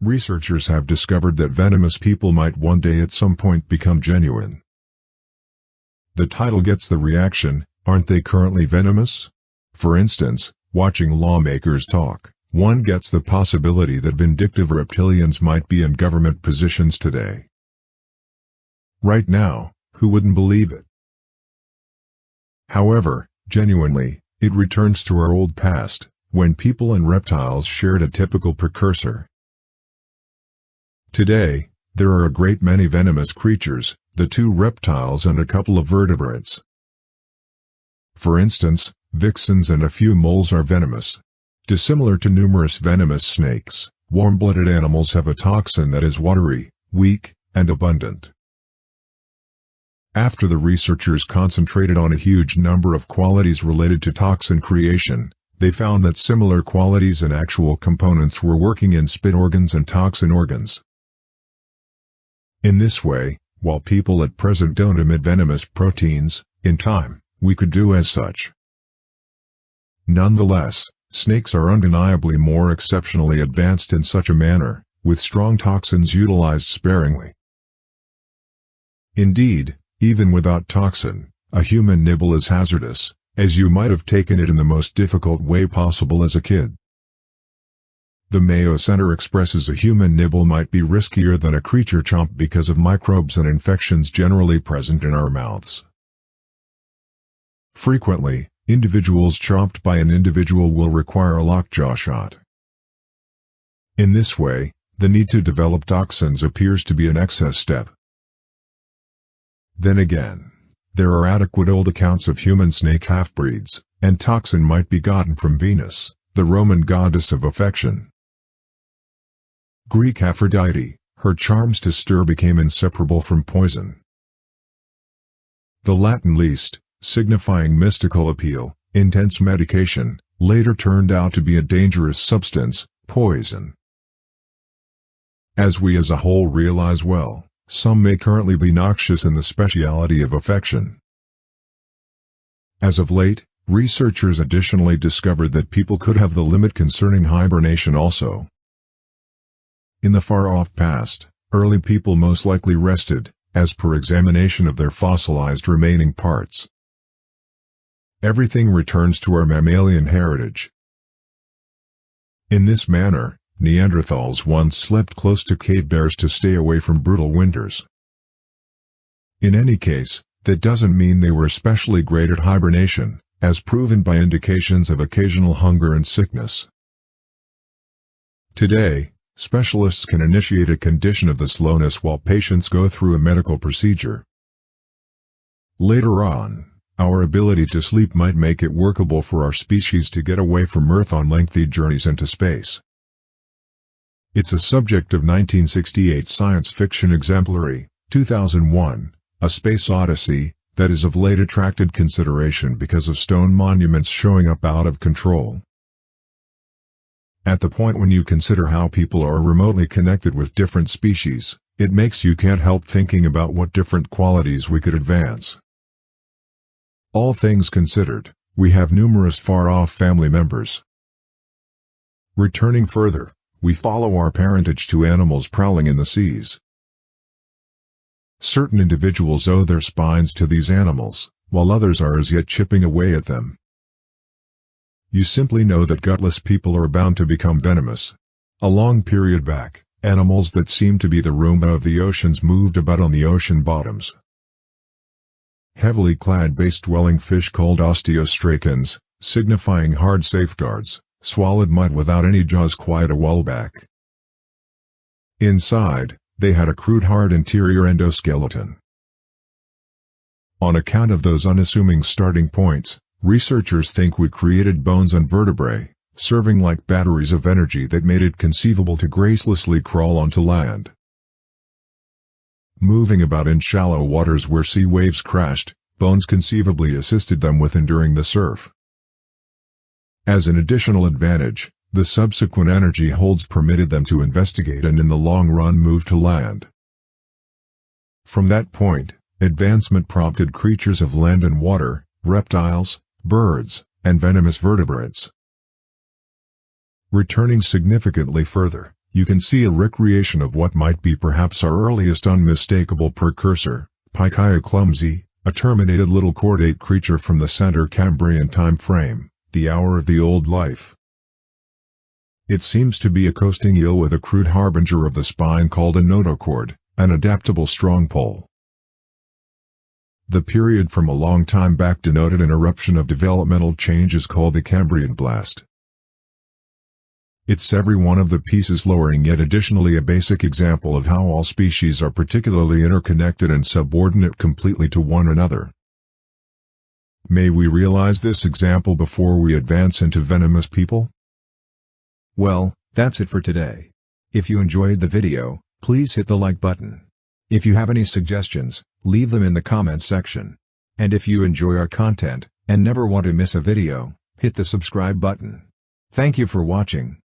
researchers have discovered that venomous people might one day at some point become genuine. The title gets the reaction, aren't they currently venomous? For instance, watching lawmakers talk, one gets the possibility that vindictive reptilians might be in government positions today. Right now, who wouldn't believe it? However, genuinely, it returns to our old past, when people and reptiles shared a typical precursor. Today, there are a great many venomous creatures, the two reptiles and a couple of vertebrates. For instance, vixens and a few moles are venomous. Dissimilar to numerous venomous snakes, warm-blooded animals have a toxin that is watery, weak, and abundant. After the researchers concentrated on a huge number of qualities related to toxin creation, they found that similar qualities and actual components were working in spit organs and toxin organs. In this way, while people at present don't emit venomous proteins, in time, we could do as such. Nonetheless, snakes are undeniably more exceptionally advanced in such a manner, with strong toxins utilized sparingly. Indeed, even without toxin, a human nibble is hazardous, as you might have taken it in the most difficult way possible as a kid. The Mayo Center expresses a human nibble might be riskier than a creature chomp because of microbes and infections generally present in our mouths. Frequently, individuals chomped by an individual will require a lockjaw shot. In this way, the need to develop toxins appears to be an excess step. Then again, there are adequate old accounts of human snake half-breeds, and toxin might be gotten from Venus, the Roman goddess of affection. Greek Aphrodite, her charms to stir became inseparable from poison. The Latin least, signifying mystical appeal, intense medication, later turned out to be a dangerous substance, poison. As we as a whole realize well, some may currently be noxious in the speciality of affection. As of late, researchers additionally discovered that people could have the limit concerning hibernation also. In the far-off past, early people most likely rested, as per examination of their fossilized remaining parts. Everything returns to our mammalian heritage. In this manner, Neanderthals once slept close to cave bears to stay away from brutal winters. In any case, that doesn't mean they were especially great at hibernation, as proven by indications of occasional hunger and sickness. Today, specialists can initiate a condition of the slowness while patients go through a medical procedure. Later on, our ability to sleep might make it workable for our species to get away from Earth on lengthy journeys into space. It's a subject of 1968 science fiction exemplary, 2001, A Space Odyssey, that is of late attracted consideration because of stone monuments showing up out of control. At the point when you consider how people are remotely connected with different species, it makes you can't help thinking about what different qualities we could advance. All things considered, we have numerous far-off family members. Returning further, we follow our parentage to animals prowling in the seas. Certain individuals owe their spines to these animals, while others are as yet chipping away at them. You simply know that gutless people are bound to become venomous. A long period back, animals that seemed to be the Roomba of the oceans moved about on the ocean bottoms. Heavily clad base-dwelling fish called osteostracans, signifying hard safeguards, swallowed mud without any jaws quite a while back. Inside, they had a crude hard interior endoskeleton. On account of those unassuming starting points, researchers think we created bones and vertebrae, serving like batteries of energy that made it conceivable to gracelessly crawl onto land. Moving about in shallow waters where sea waves crashed, bones conceivably assisted them with enduring the surf. As an additional advantage, the subsequent energy holds permitted them to investigate and in the long run move to land. From that point, advancement prompted creatures of land and water, reptiles, birds, and venomous vertebrates. Returning significantly further, You can see a recreation of what might be perhaps our earliest unmistakable precursor, Pikaia clumsy, a terminated little chordate creature from the Center Cambrian time frame, the hour of the old life. It seems to be a coasting eel with a crude harbinger of the spine called a notochord, an adaptable strong pole. The period from a long time back denoted an eruption of developmental changes called the Cambrian blast. It's every one of the pieces lowering yet additionally a basic example of how all species are particularly interconnected and subordinate completely to one another. May we realize this example before we advance into venomous people? Well, that's it for today. If you enjoyed the video, please hit the like button. If you have any suggestions, leave them in the comments section. And if you enjoy our content, and never want to miss a video, hit the subscribe button. Thank you for watching.